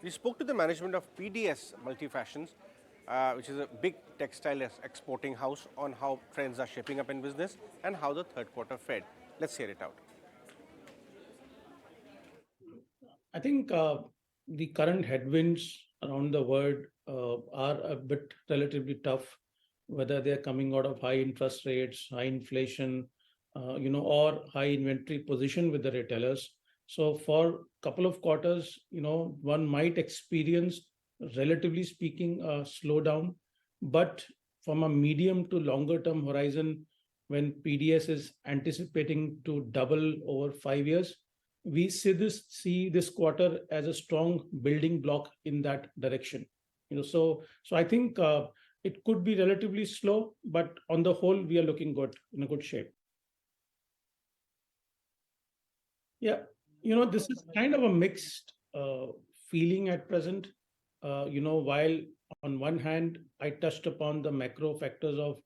We spoke to the management of PDS Multifashions, which is a big textile exporting house, on how trends are shaping up in business and how the third quarter fared. Let's hear it out. I think the current headwinds around the world are a bit relatively tough, whether they're coming out of high interest rates, high inflation, or high inventory position with the retailers. So for a couple of quarters, one might experience, relatively speaking, a slowdown. But from a medium to longer term horizon, when PDS is anticipating to double over 5 years, we see this quarter as a strong building block in that direction. So I think it could be relatively slow, but on the whole, we are looking good, in a good shape. Yeah, this is kind of a mixed feeling at present. While on one hand, I touched upon the macro factors of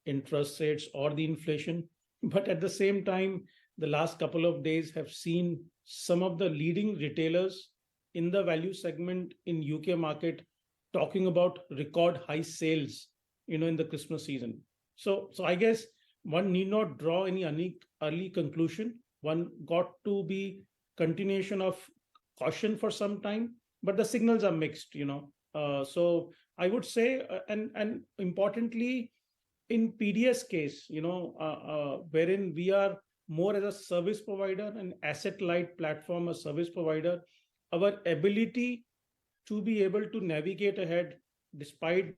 interest rates or the inflation, but at the same time, the last couple of days have seen some of the leading retailers in the value segment in UK market talking about record high sales, in the Christmas season. So I guess one need not draw any early conclusion. One got to be continuation of caution for some time, but the signals are mixed. So I would say, and importantly, in PDS case, wherein we are more as a service provider, an asset light platform, a service provider, our ability to be able to navigate ahead despite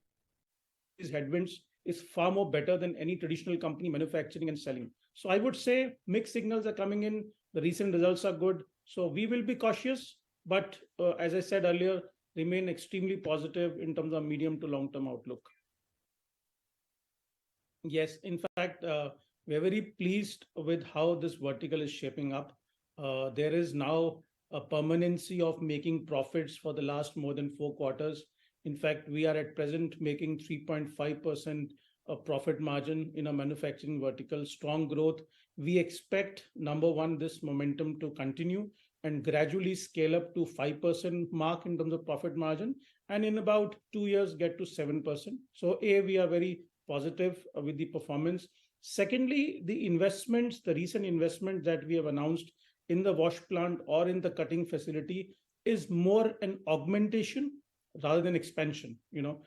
these headwinds is far more better than any traditional company manufacturing and selling. So I would say mixed signals are coming in. The recent results are good. So we will be cautious, but as I said earlier, remain extremely positive in terms of medium to long term outlook. Yes, in fact, we are very pleased with how this vertical is shaping up. There is now a permanency of making profits for the last more than 4 quarters. In fact, we are at present making 3.5% profit margin in a manufacturing vertical, strong growth. We expect, number one, this momentum to continue and gradually scale up to 5% mark in terms of profit margin, and in about 2 years get to 7%. So we are very positive with the performance. Secondly, the recent investment that we have announced in the wash plant or in the cutting facility is more an augmentation rather than expansion.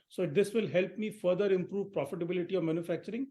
So this will help me further improve profitability of manufacturing.